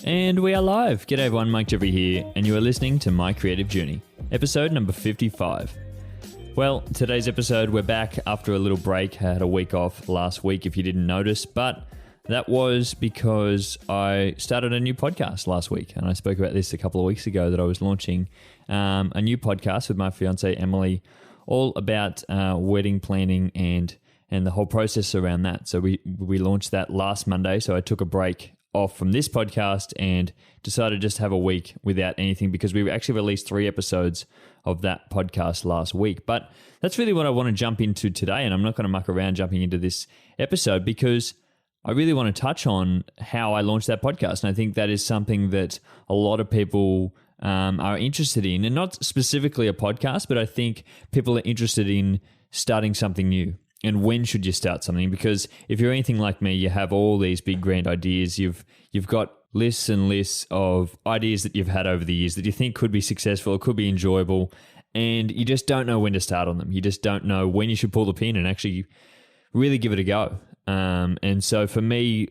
And we are live. G'day everyone, Mike Jeffrey here, and you are listening to My Creative Journey, episode number 55. Well, today's episode, we're back after a little break. I had a week off last week, if you didn't notice, but that was because I started a new podcast last week, and I spoke about this a couple of weeks ago that I was launching a new podcast with my fiancée, Emily, all about wedding planning and the whole process around that. So we launched that last Monday, so I took a break off from this podcast and decided just to have a week without anything because we actually released 3 episodes of that podcast last week. But that's really what I want to jump into today, and I'm not going to muck around jumping into this episode because I really want to touch on how I launched that podcast. And I think that is something that a lot of people are interested in, and not specifically a podcast, but I think people are interested in starting something new. And when should you start something? Because if you're anything like me, you have all these big grand ideas. You've got lists and lists of ideas that you've had over the years that you think could be successful, or could be enjoyable, and you just don't know when to start on them. You just don't know when you should pull the pin and actually really give it a go. And so for me,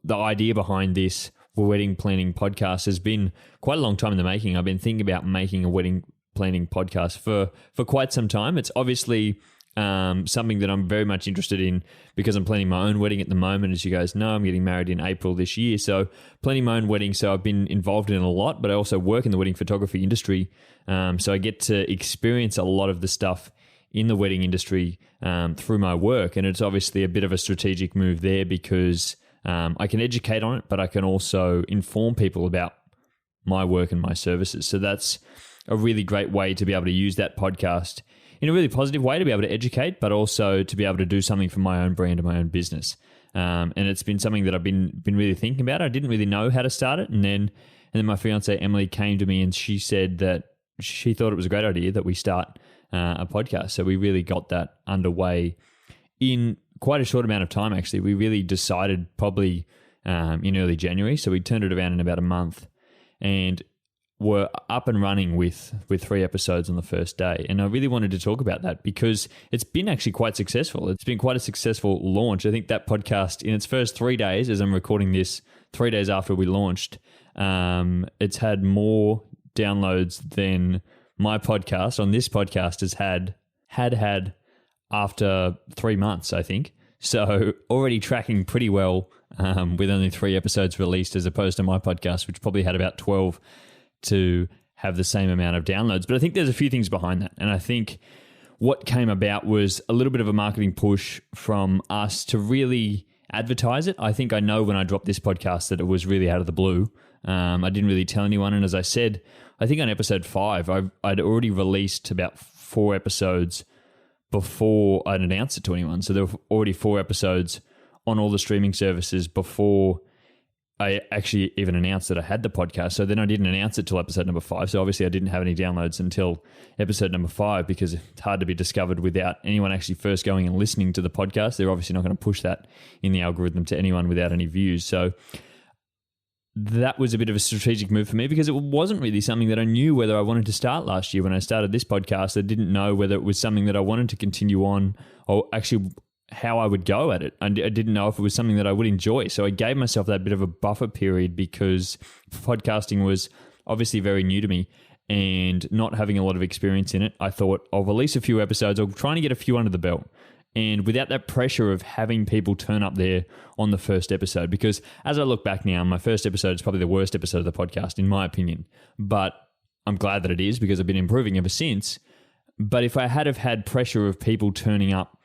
the idea behind this wedding planning podcast has been quite a long time in the making. I've been thinking about making a wedding planning podcast for quite some time. It's obviously something that I'm very much interested in because I'm planning my own wedding at the moment. As you guys know, I'm getting married in April this year. So planning my own wedding. So I've been involved in it a lot, but I also work in the wedding photography industry. So I get to experience a lot of the stuff in the wedding industry through my work. And it's obviously a bit of a strategic move there because I can educate on it, but I can also inform people about my work and my services. So that's a really great way to be able to use that podcast in a really positive way, to be able to educate, but also to be able to do something for my own brand and my own business. And it's been something that I've been really thinking about. I didn't really know how to start it. And then my fiancée, Emily, came to me and she said that she thought it was a great idea that we start a podcast. So we really got that underway in quite a short amount of time, actually. We really decided probably in early January. So we turned it around in about a month and were up and running with 3 episodes on the first day. And I really wanted to talk about that because it's been actually quite successful. It's been quite a successful launch. I think that podcast in its first 3 days, as I'm recording this 3 days after we launched, it's had more downloads than my podcast on this podcast has had after 3 months, I think. So already tracking pretty well with only 3 episodes released as opposed to my podcast, which probably had about 12 to have the same amount of downloads. But I think there's a few things behind that. And I think what came about was a little bit of a marketing push from us to really advertise it. I think I know when I dropped this podcast that it was really out of the blue. I didn't really tell anyone. And as I said, I think on episode 5, I'd already released about 4 episodes before I'd announced it to anyone. So there were already 4 episodes on all the streaming services before I actually even announced that I had the podcast. So then I didn't announce it till episode number 5. So obviously I didn't have any downloads until episode number 5 because it's hard to be discovered without anyone actually first going and listening to the podcast. They're obviously not going to push that in the algorithm to anyone without any views. So that was a bit of a strategic move for me because it wasn't really something that I knew whether I wanted to start last year. When I started this podcast, I didn't know whether it was something that I wanted to continue on or actually how I would go at it. I didn't know if it was something that I would enjoy. So I gave myself that bit of a buffer period because podcasting was obviously very new to me and not having a lot of experience in it. I thought I'll release a few episodes. I'll try to get a few under the belt. And without that pressure of having people turn up there on the first episode, because as I look back now, my first episode is probably the worst episode of the podcast, in my opinion. But I'm glad that it is because I've been improving ever since. But if I had have had pressure of people turning up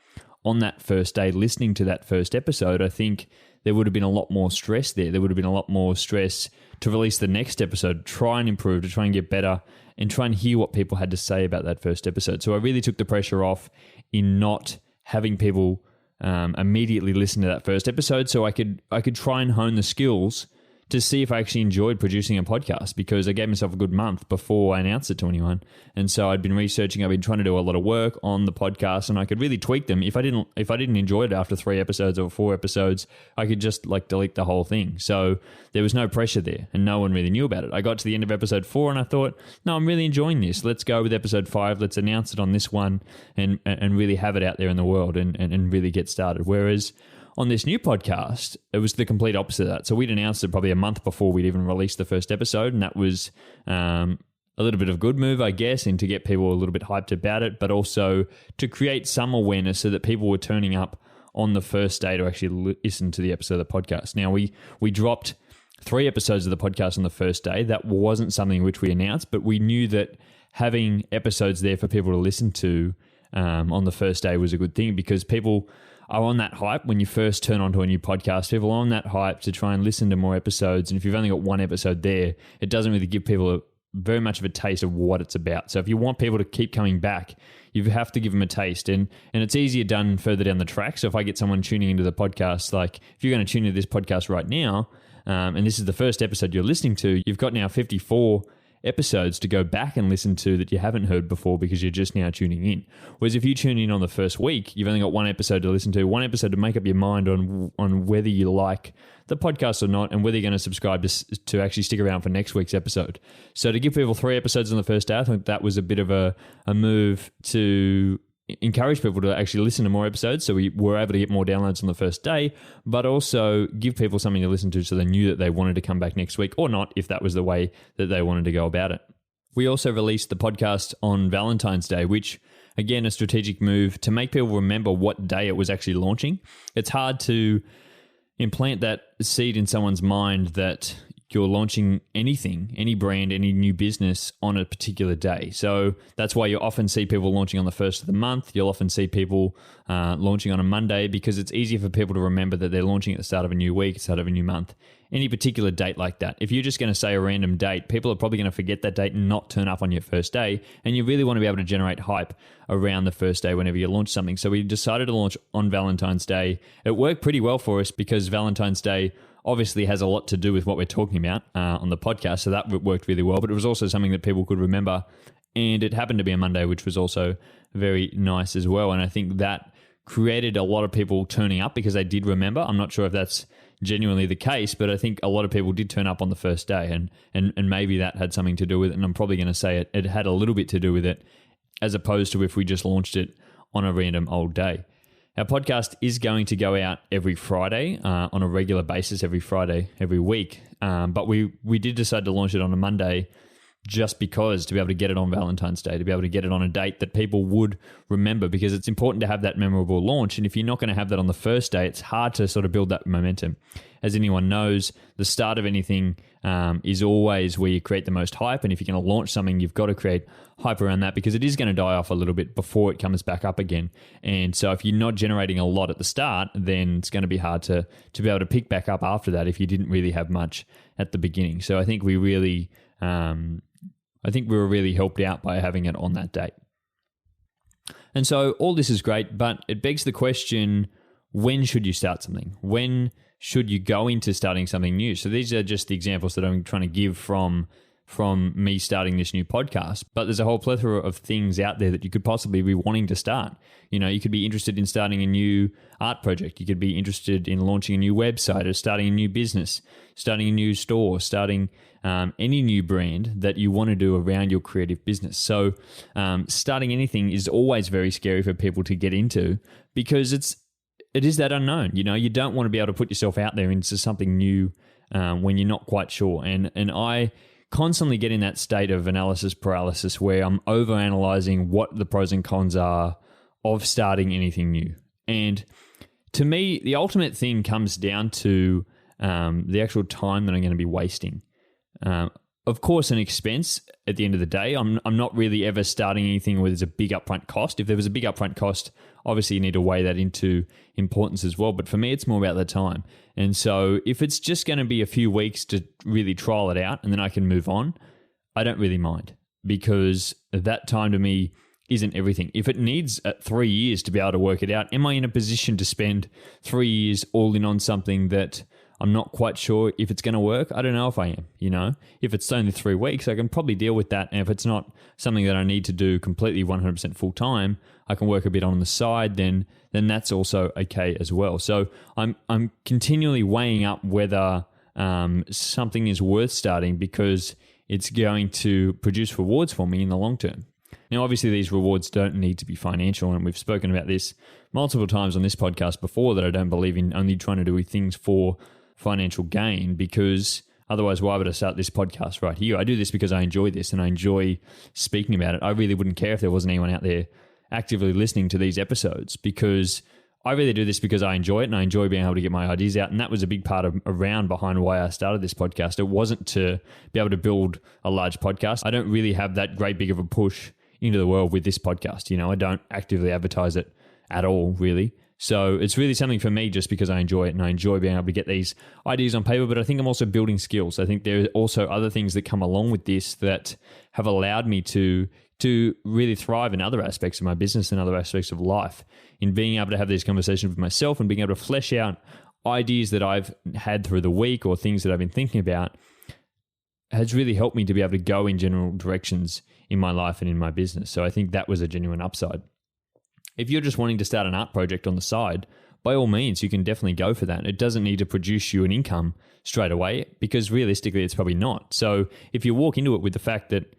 on that first day, listening to that first episode, I think there would have been a lot more stress there. There would have been a lot more stress to release the next episode, try and improve, to try and get better, and try and hear what people had to say about that first episode. So I really took the pressure off in not having people immediately listen to that first episode, so I could try and hone the skills to see if I actually enjoyed producing a podcast, because I gave myself a good month before I announced it to anyone. And so I'd been researching, I've been trying to do a lot of work on the podcast, and I could really tweak them. If I didn't enjoy it after 3 episodes or 4 episodes, I could just delete the whole thing. So there was no pressure there and no one really knew about it. I got to the end of episode 4 and I thought, no, I'm really enjoying this. Let's go with episode 5. Let's announce it on this one and really have it out there in the world and really get started. Whereas on this new podcast, it was the complete opposite of that. So we'd announced it probably a month before we'd even released the first episode, and that was a little bit of a good move, I guess, and to get people a little bit hyped about it, but also to create some awareness so that people were turning up on the first day to actually listen to the episode of the podcast. Now, we dropped 3 episodes of the podcast on the first day. That wasn't something which we announced, but we knew that having episodes there for people to listen to on the first day was a good thing, because people are on that hype when you first turn onto a new podcast. People are on that hype to try and listen to more episodes, and if you've only got 1 episode there, it doesn't really give people very much of a taste of what it's about. So if you want people to keep coming back, you have to give them a taste. And it's easier done further down the track. So if I get someone tuning into the podcast, like if you're going to tune into this podcast right now, and this is the first episode you're listening to, you've got now 54 episodes to go back and listen to that you haven't heard before because you're just now tuning in. Whereas if you tune in on the first week, you've only got 1 episode to listen to, 1 episode to make up your mind on whether you like the podcast or not, and whether you're going to subscribe to actually stick around for next week's episode. So to give people 3 episodes on the first day, I think that was a bit of a move to encourage people to actually listen to more episodes, so we were able to get more downloads on the first day, but also give people something to listen to so they knew that they wanted to come back next week, or not, if that was the way that they wanted to go about it. We also released the podcast on Valentine's Day, which, again, a strategic move to make people remember what day it was actually launching. It's hard to implant that seed in someone's mind that you're launching anything, any brand, any new business on a particular day. So that's why you often see people launching on the first of the month. You'll often see people launching on a Monday, because it's easier for people to remember that they're launching at the start of a new week, start of a new month, any particular date like that. If you're just going to say a random date, people are probably going to forget that date and not turn up on your first day. And you really want to be able to generate hype around the first day whenever you launch something. So we decided to launch on Valentine's Day. It worked pretty well for us because Valentine's Day obviously has a lot to do with what we're talking about on the podcast, so that worked really well, but it was also something that people could remember, and it happened to be a Monday, which was also very nice as well, and I think that created a lot of people turning up because they did remember. I'm not sure if that's genuinely the case, but I think a lot of people did turn up on the first day, and maybe that had something to do with it, and I'm probably going to say it had a little bit to do with it, as opposed to if we just launched it on a random old day. Our podcast is going to go out every Friday on a regular basis, every Friday, every week. But we did decide to launch it on a Monday just because, to be able to get it on Valentine's Day, to be able to get it on a date that people would remember, because it's important to have that memorable launch. And if you're not going to have that on the first day, it's hard to sort of build that momentum. As anyone knows, the start of anything is always where you create the most hype. And if you're going to launch something, you've got to create hype around that, because it is going to die off a little bit before it comes back up again. And so if you're not generating a lot at the start, then it's going to be hard to be able to pick back up after that if you didn't really have much at the beginning. So I think we really... I think we were really helped out by having it on that date. And so all this is great, but it begs the question, when should you start something? When should you go into starting something new? So these are just the examples that I'm trying to give from me starting this new podcast, but there's a whole plethora of things out there that you could possibly be wanting to start. You know, you could be interested in starting a new art project. You could be interested in launching a new website, or starting a new business, starting a new store, starting any new brand that you want to do around your creative business. So starting anything is always very scary for people to get into, because it is that unknown. You know, you don't want to be able to put yourself out there into something new when you're not quite sure. And I constantly get in that state of analysis paralysis where I'm overanalyzing what the pros and cons are of starting anything new. And to me, the ultimate thing comes down to the actual time that I'm going to be wasting. Of course, an expense at the end of the day. I'm not really ever starting anything where there's a big upfront cost. If there was a big upfront cost, obviously you need to weigh that into importance as well. But for me, it's more about the time. And so if it's just going to be a few weeks to really trial it out and then I can move on, I don't really mind, because that time to me isn't everything. If it needs 3 years to be able to work it out, am I in a position to spend 3 years all in on something that I'm not quite sure if it's going to work? I don't know if I am, you know. If it's only 3 weeks, I can probably deal with that. And if it's not something that I need to do completely 100% full time, I can work a bit on the side, then that's also okay as well. So I'm continually weighing up whether something is worth starting because it's going to produce rewards for me in the long term. Now, obviously, these rewards don't need to be financial, and we've spoken about this multiple times on this podcast before, that I don't believe in only trying to do things for financial gain, because otherwise, why would I start this podcast right here? I do this because I enjoy this and I enjoy speaking about it. I really wouldn't care if there wasn't anyone out there actively listening to these episodes, because I really do this because I enjoy it and I enjoy being able to get my ideas out. And that was a big part of around behind why I started this podcast. It wasn't to be able to build a large podcast. I don't really have that great big of a push into the world with this podcast. You know, I don't actively advertise it at all, really. So it's really something for me just because I enjoy it and I enjoy being able to get these ideas on paper. But I think I'm also building skills. I think there are also other things that come along with this that have allowed me to really thrive in other aspects of my business and other aspects of life, in being able to have these conversations with myself and being able to flesh out ideas that I've had through the week or things that I've been thinking about, has really helped me to be able to go in general directions in my life and in my business. So I think that was a genuine upside. If you're just wanting to start an art project on the side, by all means, you can definitely go for that. It doesn't need to produce you an income straight away, because realistically, it's probably not. So if you walk into it with the fact that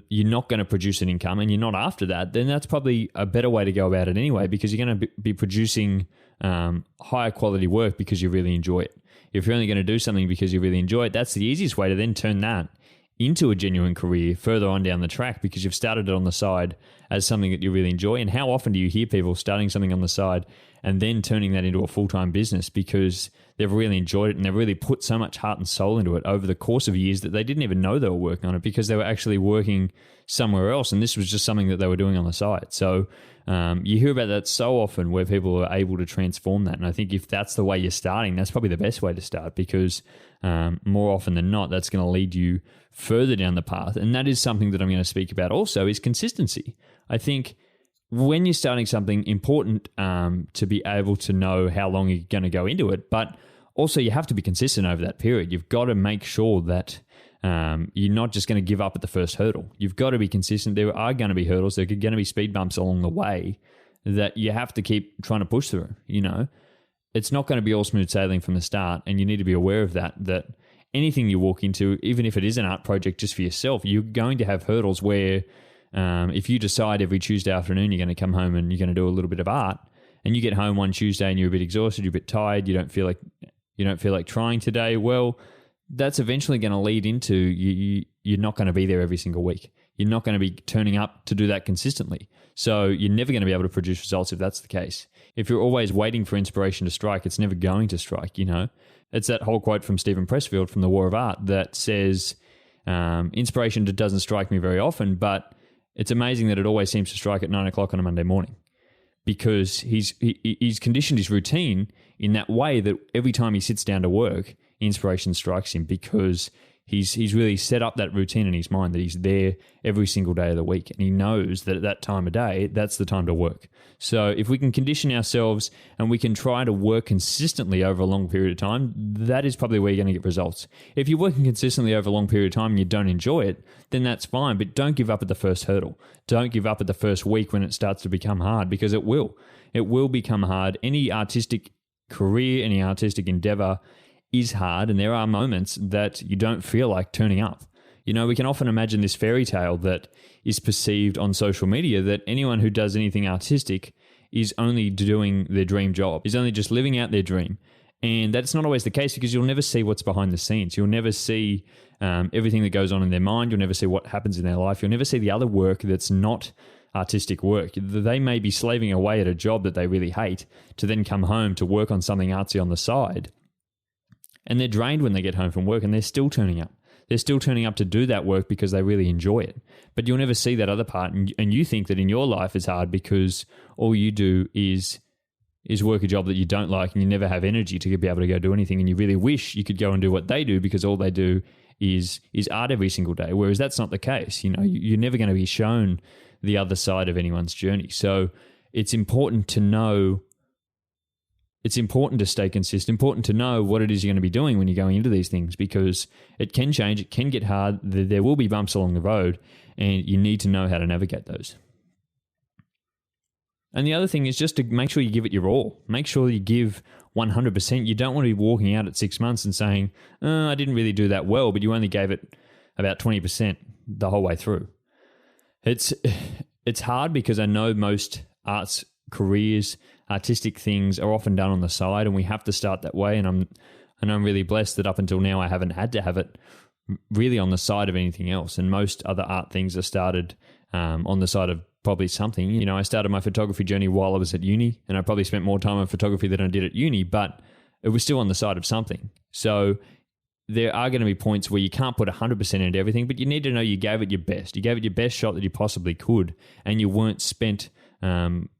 you're not going to produce an income and you're not after that, then that's probably a better way to go about it anyway, because you're going to be producing higher quality work because you really enjoy it. If you're only going to do something because you really enjoy it, that's the easiest way to then turn that into a genuine career further on down the track, because you've started it on the side as something that you really enjoy. And how often do you hear people starting something on the side and then turning that into a full-time business because they've really enjoyed it and they've really put so much heart and soul into it over the course of years that they didn't even know they were working on it, because they were actually working somewhere else and this was just something that they were doing on the side. So you hear about that so often, where people are able to transform that. And I think if that's the way you're starting, that's probably the best way to start, because more often than not, that's going to lead you further down the path. And that is something that I'm going to speak about also, is consistency. I think when you're starting something, important to be able to know how long you're going to go into it, but also you have to be consistent over that period. You've got to make sure that you're not just going to give up at the first hurdle. You've got to be consistent. There are going to be hurdles. There are going to be speed bumps along the way that you have to keep trying to push through. You know, it's not going to be all smooth sailing from the start, and you need to be aware of that anything you walk into, even if it is an art project just for yourself, you're going to have hurdles where if you decide every Tuesday afternoon you're going to come home and you're going to do a little bit of art, and you get home one Tuesday and you're a bit exhausted, you're a bit tired, you don't feel like trying today, well, that's eventually going to lead into you're not going to be there every single week. You're not going to be turning up to do that consistently. So you're never going to be able to produce results if that's the case. If you're always waiting for inspiration to strike, it's never going to strike, you know. It's that whole quote from Stephen Pressfield from The War of Art that says, inspiration doesn't strike me very often, but it's amazing that it always seems to strike at 9 o'clock on a Monday morning, because he's conditioned his routine in that way that every time he sits down to work, inspiration strikes him, because he's really set up that routine in his mind that he's there every single day of the week, and he knows that at that time of day, that's the time to work. So if we can condition ourselves and we can try to work consistently over a long period of time, that is probably where you're going to get results. If you're working consistently over a long period of time and you don't enjoy it, then that's fine, but don't give up at the first hurdle. Don't give up at the first week when it starts to become hard, because it will. It will become hard. Any artistic career, any artistic endeavor is hard, and there are moments that you don't feel like turning up. You know, we can often imagine this fairy tale that is perceived on social media, that anyone who does anything artistic is only doing their dream job, is only just living out their dream. And that's not always the case, because you'll never see what's behind the scenes. You'll never see everything that goes on in their mind. You'll never see what happens in their life. You'll never see the other work that's not artistic work. They may be slaving away at a job that they really hate to then come home to work on something artsy on the side. And they're drained when they get home from work, and they're still turning up. They're still turning up to do that work because they really enjoy it. But you'll never see that other part, and you think that in your life it's hard because all you do is work a job that you don't like, and you never have energy to be able to go do anything, and you really wish you could go and do what they do, because all they do is art every single day. Whereas that's not the case. You know, you're never going to be shown the other side of anyone's journey. So it's important to know. It's important to stay consistent, important to know what it is you're going to be doing when you're going into these things, because it can change, it can get hard, there will be bumps along the road, and you need to know how to navigate those. And the other thing is just to make sure you give it your all. Make sure you give 100%. You don't want to be walking out at 6 months and saying, I didn't really do that well, but you only gave it about 20% the whole way through. It's it's hard because I know most arts careers, artistic things are often done on the side, and we have to start that way. And I'm really blessed that up until now I haven't had to have it really on the side of anything else. And most other art things are started on the side of probably something. You know, I started my photography journey while I was at uni, and I probably spent more time on photography than I did at uni, but it was still on the side of something. So there are going to be points where you can't put 100% into everything, but you need to know you gave it your best. You gave it your best shot that you possibly could, and you weren't spent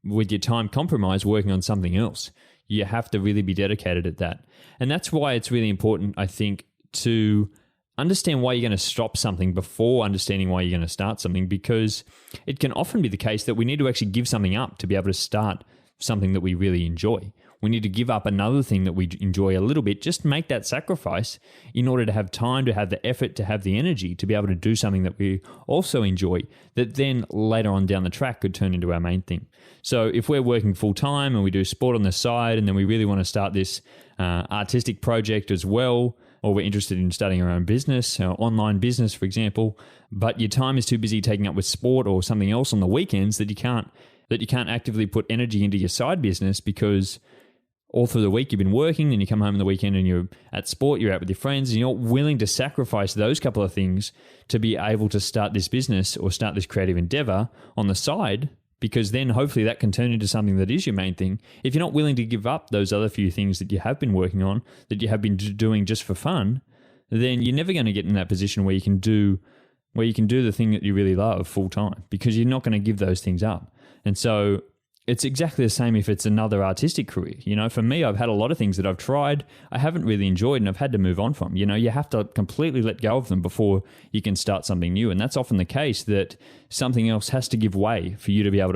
with your time compromised working on something else. You have to really be dedicated at that. And that's why it's really important, I think, to understand why you're going to stop something before understanding why you're going to start something, because it can often be the case that we need to actually give something up to be able to start something that we really enjoy. We need to give up another thing that we enjoy a little bit, just make that sacrifice in order to have time, to have the effort, to have the energy to be able to do something that we also enjoy, that then later on down the track could turn into our main thing. So if we're working full time and we do sport on the side, and then we really want to start this artistic project as well, or we're interested in starting our own business, our online business, for example, but your time is too busy taking up with sport or something else on the weekends that you can't actively put energy into your side business, because all through the week you've been working, and you come home on the weekend and you're at sport, you're out with your friends, and you're not willing to sacrifice those couple of things to be able to start this business or start this creative endeavor on the side, because then hopefully that can turn into something that is your main thing. If you're not willing to give up those other few things that you have been working on, that you have been doing just for fun, then you're never going to get in that position where you can do the thing that you really love full time, because you're not going to give those things up. And so it's exactly the same if it's another artistic career. You know, for me, I've had a lot of things that I've tried, I haven't really enjoyed, and I've had to move on from. You know, you have to completely let go of them before you can start something new. And that's often the case, that something else has to give way for you to be able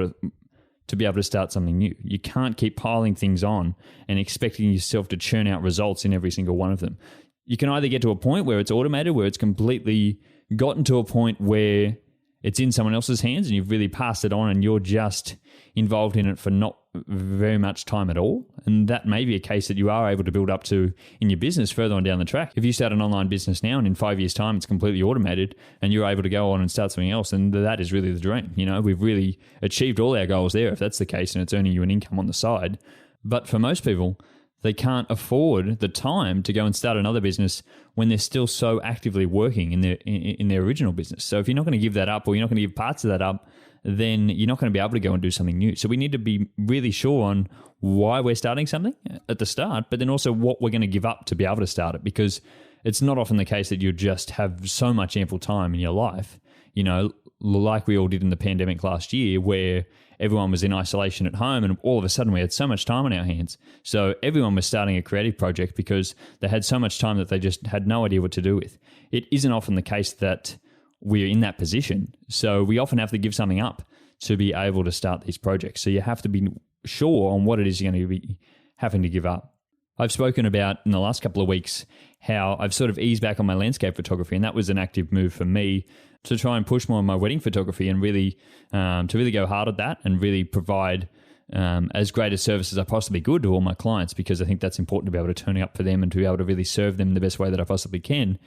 to start something new. You can't keep piling things on and expecting yourself to churn out results in every single one of them. You can either get to a point where it's automated, where it's completely gotten to a point where it's in someone else's hands and you've really passed it on and you're just involved in it for not very much time at all. And that may be a case that you are able to build up to in your business further on down the track. If you start an online business now and in 5 years' time it's completely automated and you're able to go on and start something else, and that is really the dream. You know, we've really achieved all our goals there if that's the case and it's earning you an income on the side. But for most people, they can't afford the time to go and start another business when they're still so actively working in their original business. So if you're not going to give that up, or you're not going to give parts of that up, then you're not going to be able to go and do something new. So we need to be really sure on why we're starting something at the start, but then also what we're going to give up to be able to start it, because it's not often the case that you just have so much ample time in your life, you know, like we all did in the pandemic last year, where everyone was in isolation at home and all of a sudden we had so much time on our hands. So everyone was starting a creative project because they had so much time that they just had no idea what to do with. It isn't often the case that we're in that position. So we often have to give something up to be able to start these projects. So you have to be sure on what it is you're going to be having to give up. I've spoken about in the last couple of weeks how I've sort of eased back on my landscape photography, and that was an active move for me to try and push more on my wedding photography and really to really go hard at that and really provide as great a service as I possibly could to all my clients, because I think that's important to be able to turn up for them and to be able to really serve them the best way that I possibly can.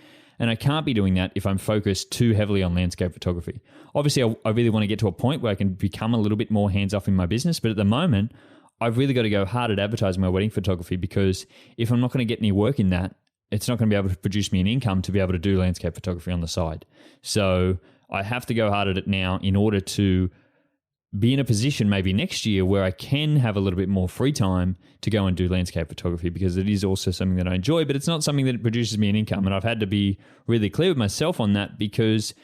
And I can't be doing that if I'm focused too heavily on landscape photography. Obviously, I really want to get to a point where I can become a little bit more hands-off in my business, but at the moment, I've really got to go hard at advertising my wedding photography, because if I'm not going to get any work in that, it's not going to be able to produce me an income to be able to do landscape photography on the side. So I have to go hard at it now in order to be in a position maybe next year where I can have a little bit more free time to go and do landscape photography, because it is also something that I enjoy, but it's not something that produces me an income. And I've had to be really clear with myself on that, because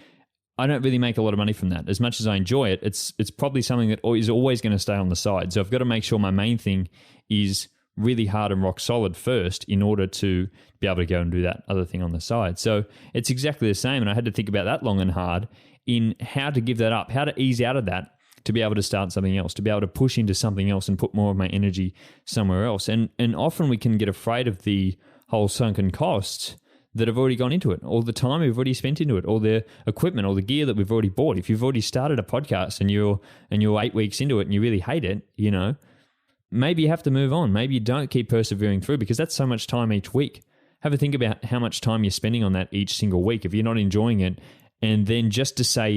I don't really make a lot of money from that. As much as I enjoy it, it's probably something that is always going to stay on the side. So I've got to make sure my main thing is really hard and rock solid first in order to be able to go and do that other thing on the side. So it's exactly the same. And I had to think about that long and hard in how to give that up, how to ease out of that to be able to start something else, to be able to push into something else and put more of my energy somewhere else. And often we can get afraid of the whole sunken costs that have already gone into it, all the time we've already spent into it, all the equipment, all the gear that we've already bought. If you've already started a podcast and you're 8 weeks into it and you really hate it, you know, maybe you have to move on. Maybe you don't keep persevering through, because that's so much time each week. Have a think about how much time you're spending on that each single week if you're not enjoying it. And then just to say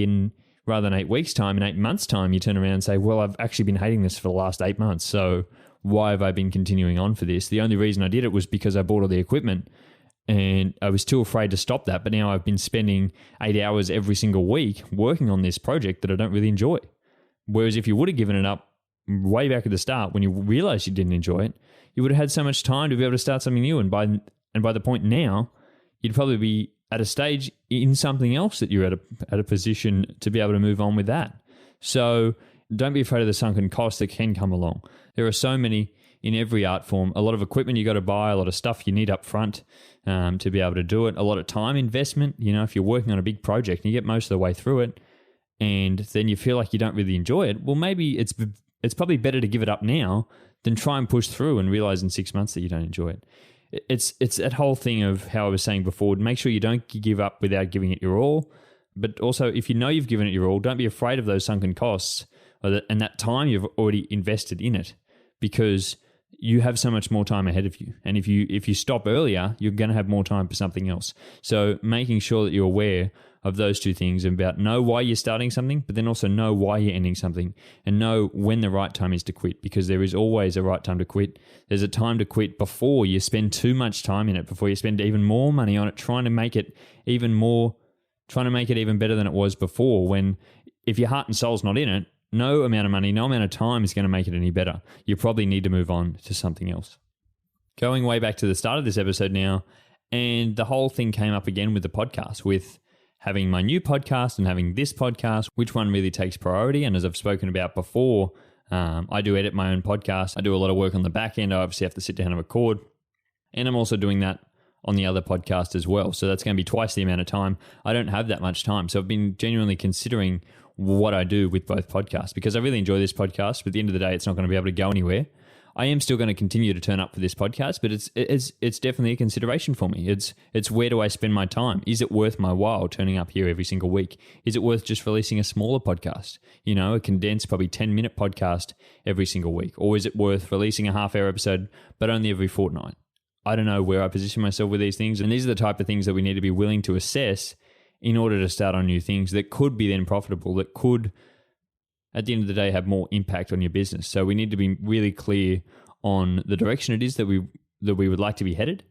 rather than 8 weeks' time, in 8 months' time, you turn around and say, well, I've actually been hating this for the last 8 months. So why have I been continuing on for this? The only reason I did it was because I bought all the equipment and I was too afraid to stop that. But now I've been spending 8 hours every single week working on this project that I don't really enjoy. Whereas if you would have given it up way back at the start when you realized you didn't enjoy it, you would have had so much time to be able to start something new. And by the point now, you'd probably be at a stage in something else that you're at a position to be able to move on with that. So don't be afraid of the sunken costs that can come along. There are so many in every art form, a lot of equipment you got to buy, a lot of stuff you need up front to be able to do it, a lot of time investment. You know, if you're working on a big project and you get most of the way through it and then you feel like you don't really enjoy it, well, maybe it's probably better to give it up now than try and push through and realize in 6 months that you don't enjoy it. It's that whole thing of how I was saying before, make sure you don't give up without giving it your all. But also, if you know you've given it your all, don't be afraid of those sunken costs and that time you've already invested in it, because you have so much more time ahead of you. And if you stop earlier, you're going to have more time for something else. So making sure that you're aware of those two things, about know why you're starting something, but then also know why you're ending something, and know when the right time is to quit, because there is always a right time to quit. There's a time to quit before you spend too much time in it, before you spend even more money on it, trying to make it even better than it was before, when if your heart and soul's not in it, no amount of money, no amount of time is going to make it any better. You probably need to move on to something else. Going way back to the start of this episode now, and the whole thing came up again with the podcast, with having my new podcast and having this podcast, which one really takes priority. And as I've spoken about before, I do edit my own podcast. I do a lot of work on the back end. I obviously have to sit down and record. And I'm also doing that on the other podcast as well. So that's going to be twice the amount of time. I don't have that much time. So I've been genuinely considering what I do with both podcasts, because I really enjoy this podcast, but at the end of the day, it's not going to be able to go anywhere. I am still going to continue to turn up for this podcast, but it's definitely a consideration for me. It's where do I spend my time? Is it worth my while turning up here every single week? Is it worth just releasing a smaller podcast? You know, a condensed, probably 10-minute podcast every single week? Or is it worth releasing a half-hour episode, but only every fortnight? I don't know where I position myself with these things, and these are the type of things that we need to be willing to assess in order to start on new things that could be then profitable, that could, at the end of the day, have more impact on your business. So we need to be really clear on the direction it is that we would like to be headed,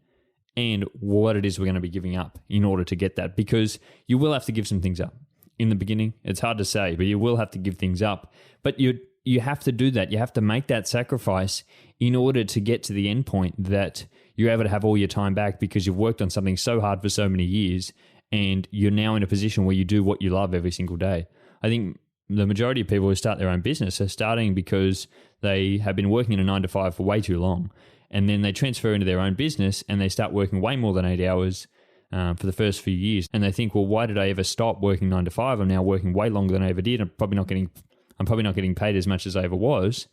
and what it is we're going to be giving up in order to get that, because you will have to give some things up. In the beginning, it's hard to say, but you will have to give things up. But you have to do that. You have to make that sacrifice in order to get to the end point that you're able to have all your time back, because you've worked on something so hard for so many years, and you're now in a position where you do what you love every single day. I think the majority of people who start their own business are starting because they have been working in a 9-to-5 for way too long, and then they transfer into their own business and they start working way more than 8 hours for the first few years. And they think, well, why did I ever stop working 9-to-5? I'm now working way longer than I ever did. I'm probably not getting paid as much as I ever was.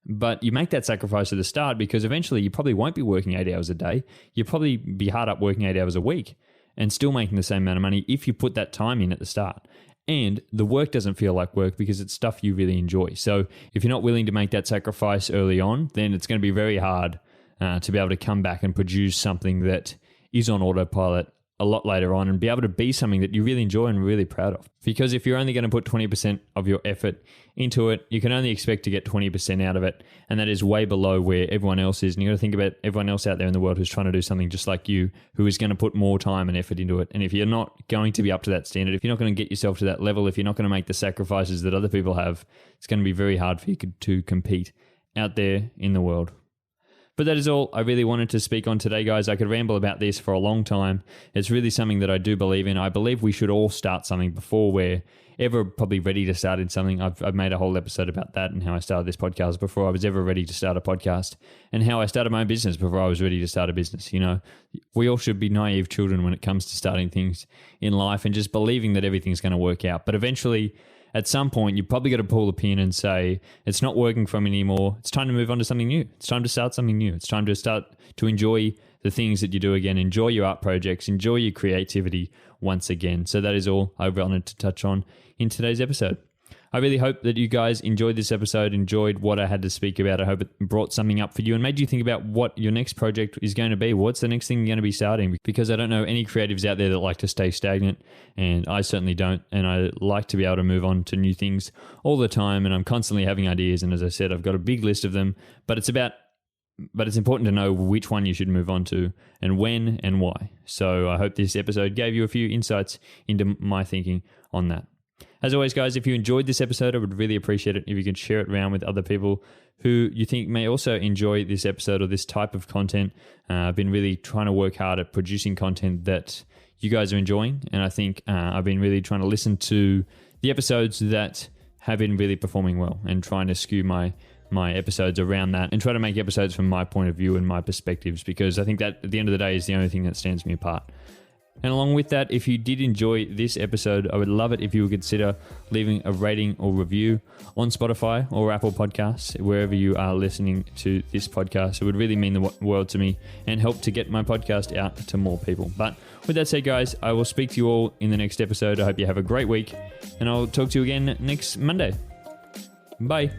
But you make that sacrifice at the start, because eventually you probably won't be working 8 hours a day. You'll probably be hard up working 8 hours a week and still making the same amount of money if you put that time in at the start. And the work doesn't feel like work because it's stuff you really enjoy. So if you're not willing to make that sacrifice early on, then it's going to be very hard to be able to come back and produce something that is on autopilot a lot later on, and be able to be something that you really enjoy and really proud of. Because if you're only going to put 20% of your effort into it, you can only expect to get 20% out of it. And that is way below where everyone else is. And you got to think about everyone else out there in the world who's trying to do something just like you, who is going to put more time and effort into it. And if you're not going to be up to that standard, if you're not going to get yourself to that level, if you're not going to make the sacrifices that other people have, it's going to be very hard for you to compete out there in the world. But that is all I really wanted to speak on today, guys. I could ramble about this for a long time. It's really something that I do believe in. I believe we should all start something before we're ever probably ready to start in something. I've made a whole episode about that, and how I started this podcast before I was ever ready to start a podcast, and how I started my own business before I was ready to start a business. You know, we all should be naive children when it comes to starting things in life and just believing that everything's going to work out. But eventually, at some point, you probably got to pull the pin and say, it's not working for me anymore. It's time to move on to something new. It's time to start something new. It's time to start to enjoy the things that you do again. Enjoy your art projects. Enjoy your creativity once again. So that is all I wanted to touch on in today's episode. I really hope that you guys enjoyed this episode, enjoyed what I had to speak about. I hope it brought something up for you and made you think about what your next project is going to be. What's the next thing you're going to be starting? Because I don't know any creatives out there that like to stay stagnant, and I certainly don't. And I like to be able to move on to new things all the time, and I'm constantly having ideas. And as I said, I've got a big list of them, but it's important to know which one you should move on to and when and why. So I hope this episode gave you a few insights into my thinking on that. As always, guys, if you enjoyed this episode, I would really appreciate it if you could share it around with other people who you think may also enjoy this episode or this type of content. I've been really trying to work hard at producing content that you guys are enjoying, and I think I've been really trying to listen to the episodes that have been really performing well and trying to skew my episodes around that and try to make episodes from my point of view and my perspectives, because I think that at the end of the day is the only thing that stands me apart. And along with that, if you did enjoy this episode, I would love it if you would consider leaving a rating or review on Spotify or Apple Podcasts, wherever you are listening to this podcast. It would really mean the world to me and help to get my podcast out to more people. But with that said, guys, I will speak to you all in the next episode. I hope you have a great week, and I'll talk to you again next Monday. Bye.